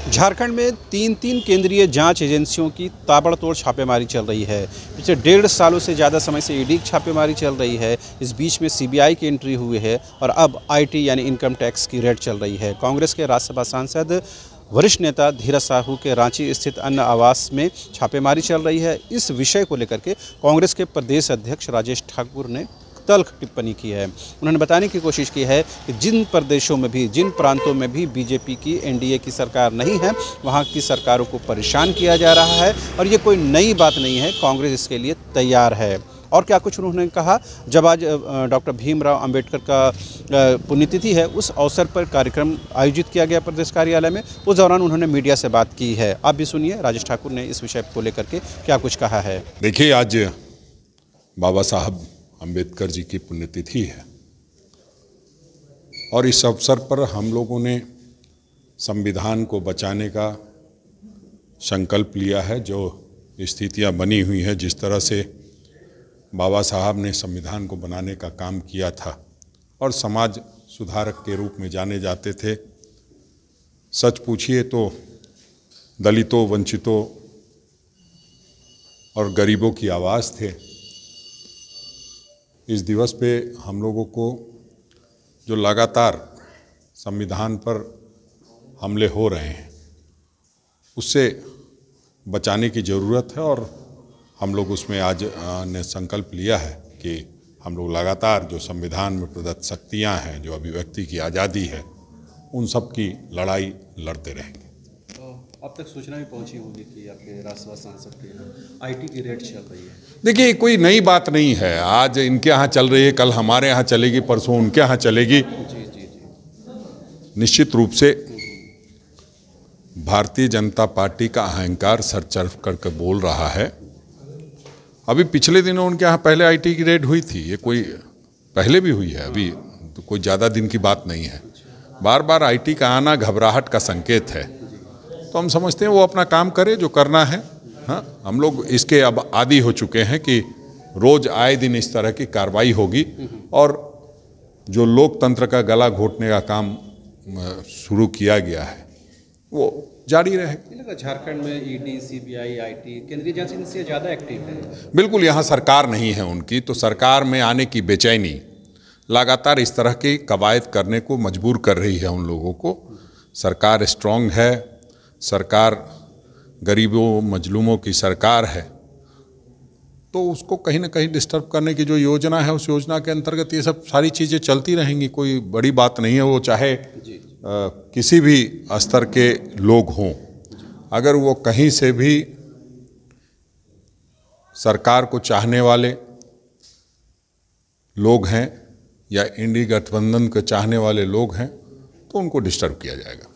झारखंड में तीन केंद्रीय जांच एजेंसियों की ताबड़तोड़ छापेमारी चल रही है। पिछले 1.5 सालों से ज़्यादा समय से ईडी की छापेमारी चल रही है। इस बीच में सीबीआई की एंट्री हुई है और अब आईटी यानी इनकम टैक्स की रेड चल रही है। कांग्रेस के राज्यसभा सांसद वरिष्ठ नेता धीरज साहू के रांची स्थित अन्य आवास में छापेमारी चल रही है। इस विषय को लेकर के कांग्रेस के प्रदेश अध्यक्ष राजेश ठाकुर ने तल्ख टिप्पणी की है। उन्होंने बताने की कोशिश की है कि जिन प्रदेशों में भी, जिन प्रांतों में भी बीजेपी की एनडीए की सरकार नहीं है, वहां की सरकारों को परेशान किया जा रहा है और ये कोई नई बात नहीं है। कांग्रेस इसके लिए तैयार है। और क्या कुछ उन्होंने कहा, जब आज डॉक्टर भीमराव अंबेडकर का पुण्यतिथि है, उस अवसर पर कार्यक्रम आयोजित किया गया प्रदेश कार्यालय में। उस दौरान उन्होंने मीडिया से बात की है। आप भी सुनिए राजेश ठाकुर ने इस विषय को लेकर के क्या कुछ कहा है। देखिए, आज बाबा साहब अंबेडकर जी की पुण्यतिथि है और इस अवसर पर हम लोगों ने संविधान को बचाने का संकल्प लिया है। जो स्थितियां बनी हुई हैं, जिस तरह से बाबा साहब ने संविधान को बनाने का काम किया था और समाज सुधारक के रूप में जाने जाते थे। सच पूछिए तो दलितों, वंचितों और गरीबों की आवाज़ थे। इस दिवस पे हम लोगों को जो लगातार संविधान पर हमले हो रहे हैं, उससे बचाने की ज़रूरत है और हम लोग उसमें आज ने संकल्प लिया है कि हम लोग लगातार जो संविधान में प्रदत्त शक्तियाँ हैं, जो अभिव्यक्ति की आज़ादी है, उन सब की लड़ाई लड़ते रहेंगे। अब तक सूचना भी पहुंची होगी कि आपके राज्यसभा सांसद के आईटी की रेड चल रही है। देखिए, कोई नई बात नहीं है। आज इनके यहाँ चल रही है, कल हमारे यहाँ चलेगी, परसों उनके यहाँ चलेगी। जी। निश्चित रूप से भारतीय जनता पार्टी का अहंकार सर चढ़ करके बोल रहा है। अभी पिछले दिनों उनके यहाँ पहले आईटी की रेड हुई थी। ये कोई पहले भी हुई है, अभी तो कोई ज़्यादा दिन की बात नहीं है। बार बार आईटी का आना घबराहट का संकेत है। तो हम समझते हैं वो अपना काम करे जो करना है। हाँ, हम लोग इसके अब आदी हो चुके हैं कि रोज़ आए दिन इस तरह की कार्रवाई होगी और जो लोकतंत्र का गला घोटने का काम शुरू किया गया है वो जारी रहेगा। झारखंड में ईडी, सीबीआई, आईटी केंद्रीय जांच एजेंसियां ज़्यादा एक्टिव हैं। बिल्कुल, यहाँ सरकार नहीं है उनकी, तो सरकार में आने की बेचैनी लगातार इस तरह की कवायद करने को मजबूर कर रही है उन लोगों को। सरकार स्ट्रांग है, सरकार गरीबों मजलूमों की सरकार है, तो उसको कहीं ना कहीं डिस्टर्ब करने की जो योजना है, उस योजना के अंतर्गत ये सब सारी चीज़ें चलती रहेंगी। कोई बड़ी बात नहीं है। वो चाहे किसी भी स्तर के लोग हों, अगर वो कहीं से भी सरकार को चाहने वाले लोग हैं या इंडी गठबंधन को चाहने वाले लोग हैं, तो उनको डिस्टर्ब किया जाएगा।